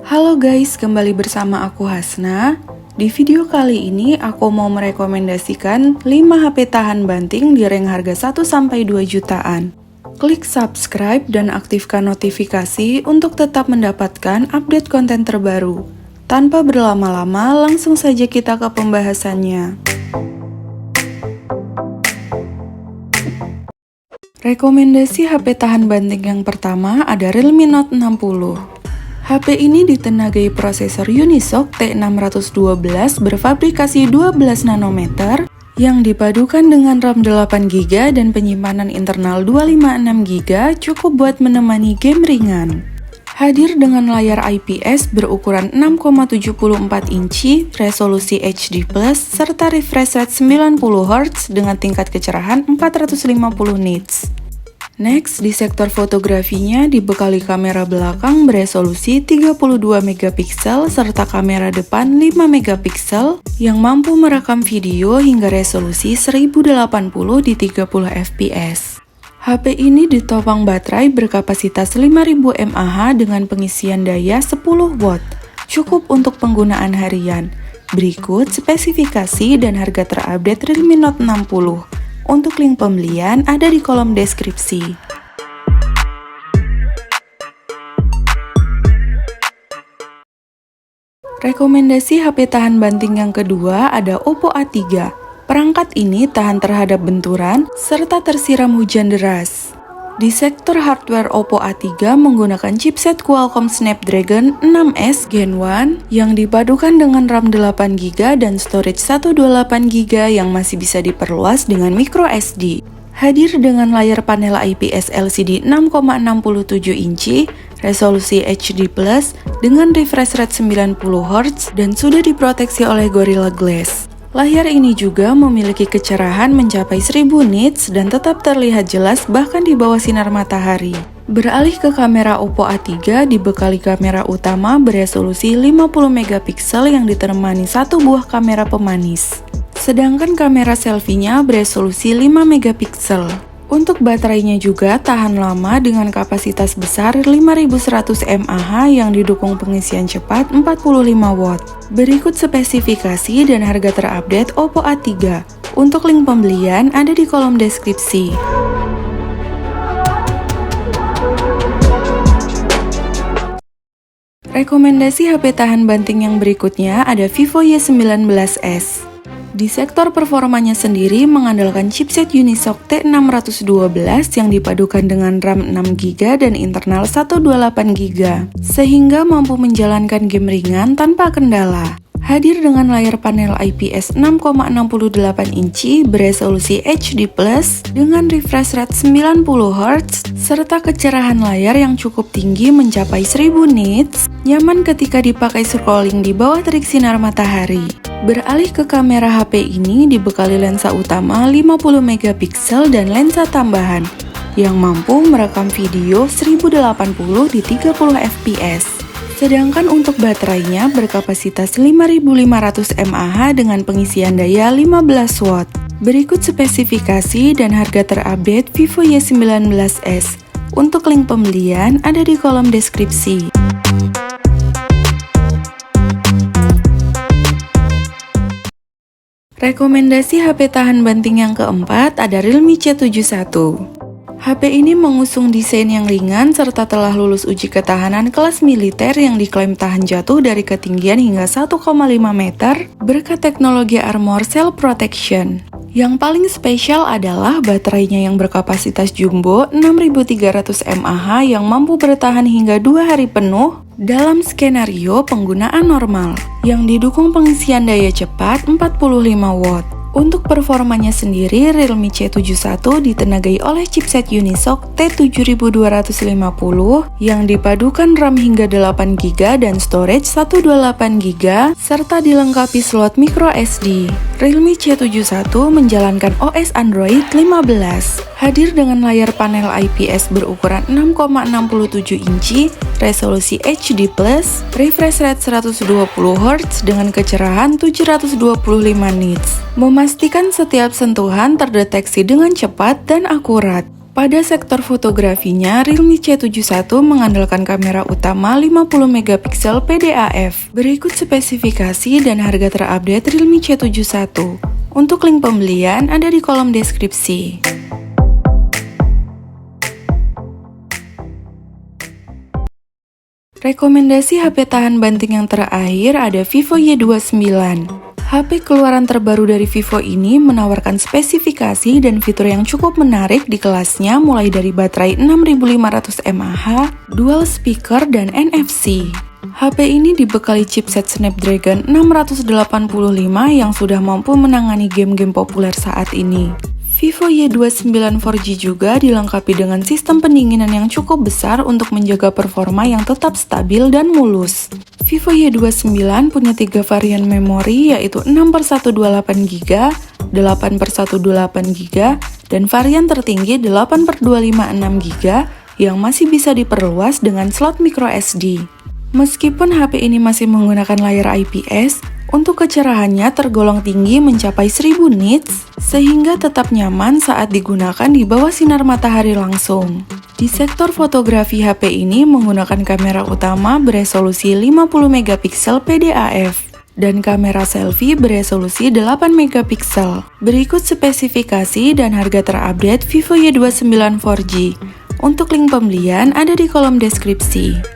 Halo guys, kembali bersama aku Hasna. Di video kali ini aku mau merekomendasikan 5 HP tahan banting di rank harga 1-2 jutaan. Klik subscribe dan aktifkan notifikasi untuk tetap mendapatkan update konten terbaru. Tanpa berlama-lama, langsung saja kita ke pembahasannya. Rekomendasi HP tahan banting yang pertama ada Realme Note 60. HP ini ditenagai prosesor Unisoc T612 berfabrikasi 12 nanometer yang dipadukan dengan RAM 8GB dan penyimpanan internal 256GB cukup buat menemani game ringan. Hadir dengan layar IPS berukuran 6,74 inci, resolusi HD+, serta refresh rate 90Hz dengan tingkat kecerahan 450 nits. Next, di sektor fotografinya dibekali kamera belakang beresolusi 32MP serta kamera depan 5MP yang mampu merekam video hingga resolusi 1080 di 30fps. HP ini ditopang baterai berkapasitas 5000 mAh dengan pengisian daya 10W, cukup untuk penggunaan harian. Berikut spesifikasi dan harga terupdate Realme Note 60. Untuk link pembelian ada di kolom deskripsi. Rekomendasi HP tahan banting yang kedua ada Oppo A3. Perangkat ini tahan terhadap benturan serta tersiram hujan deras. Di sektor hardware, Oppo A3 menggunakan chipset Qualcomm Snapdragon 6S Gen 1 yang dipadukan dengan RAM 8GB dan storage 128GB yang masih bisa diperluas dengan microSD. Hadir dengan layar panel IPS LCD 6,67 inci, resolusi HD+, dengan refresh rate 90Hz dan sudah diproteksi oleh Gorilla Glass. Layar ini juga memiliki kecerahan mencapai 1000 nits dan tetap terlihat jelas bahkan di bawah sinar matahari. Beralih ke kamera, Oppo A3 dibekali kamera utama beresolusi 50MP yang ditemani satu buah kamera pemanis. Sedangkan kamera selfie-nya beresolusi 5MP. Untuk baterainya juga tahan lama dengan kapasitas besar 5100 mAh yang didukung pengisian cepat 45W. Berikut spesifikasi dan harga terupdate Oppo A3. Untuk link pembelian ada di kolom deskripsi. Rekomendasi HP tahan banting yang berikutnya ada Vivo Y19s. Di sektor performanya sendiri mengandalkan chipset Unisoc T612 yang dipadukan dengan RAM 6GB dan internal 128GB, sehingga mampu menjalankan game ringan tanpa kendala. Hadir dengan layar panel IPS 6,68 inci beresolusi HD+, dengan refresh rate 90Hz, serta kecerahan layar yang cukup tinggi mencapai 1000 nits, nyaman ketika dipakai scrolling di bawah terik sinar matahari. Beralih ke kamera, HP ini dibekali lensa utama 50MP dan lensa tambahan yang mampu merekam video 1080 di 30fps. Sedangkan untuk baterainya berkapasitas 5500 mAh dengan pengisian daya 15W. Berikut spesifikasi dan harga terupdate Vivo Y19s. Untuk link pembelian ada di kolom deskripsi. Rekomendasi HP tahan banting yang keempat ada Realme C71. HP ini mengusung desain yang ringan serta telah lulus uji ketahanan kelas militer yang diklaim tahan jatuh dari ketinggian hingga 1,5 meter berkat teknologi Armor Cell Protection. Yang paling spesial adalah baterainya yang berkapasitas jumbo 6300 mAh yang mampu bertahan hingga 2 hari penuh dalam skenario penggunaan normal, yang didukung pengisian daya cepat 45W. Untuk performanya sendiri, Realme C71 ditenagai oleh chipset Unisoc T7250 yang dipadukan RAM hingga 8GB dan storage 128GB serta dilengkapi slot microSD. Realme C71 menjalankan OS Android 15. Hadir dengan layar panel IPS berukuran 6,67 inci, resolusi HD+, refresh rate 120Hz dengan kecerahan 725 nits. Memastikan setiap sentuhan terdeteksi dengan cepat dan akurat. Pada sektor fotografinya, Realme C71 mengandalkan kamera utama 50 megapiksel PDAF. Berikut spesifikasi dan harga terupdate Realme C71. Untuk link pembelian ada di kolom deskripsi. Rekomendasi HP tahan banting yang terakhir ada Vivo Y29. HP keluaran terbaru dari Vivo ini menawarkan spesifikasi dan fitur yang cukup menarik di kelasnya, mulai dari baterai 6500 mAh, dual speaker, dan NFC. HP ini dibekali chipset Snapdragon 685 yang sudah mampu menangani game-game populer saat ini. Vivo Y29 4G juga dilengkapi dengan sistem pendinginan yang cukup besar untuk menjaga performa yang tetap stabil dan mulus. Vivo Y29 punya 3 varian memori, yaitu 6/128GB, 8/128GB, dan varian tertinggi 8/256GB yang masih bisa diperluas dengan slot microSD. Meskipun HP ini masih menggunakan layar IPS, untuk kecerahannya tergolong tinggi mencapai 1000 nits, sehingga tetap nyaman saat digunakan di bawah sinar matahari langsung. Di sektor fotografi, HP ini menggunakan kamera utama beresolusi 50 megapiksel PDAF dan kamera selfie beresolusi 8 megapiksel. Berikut spesifikasi dan harga terupdate Vivo Y29 4G. Untuk link pembelian ada di kolom deskripsi.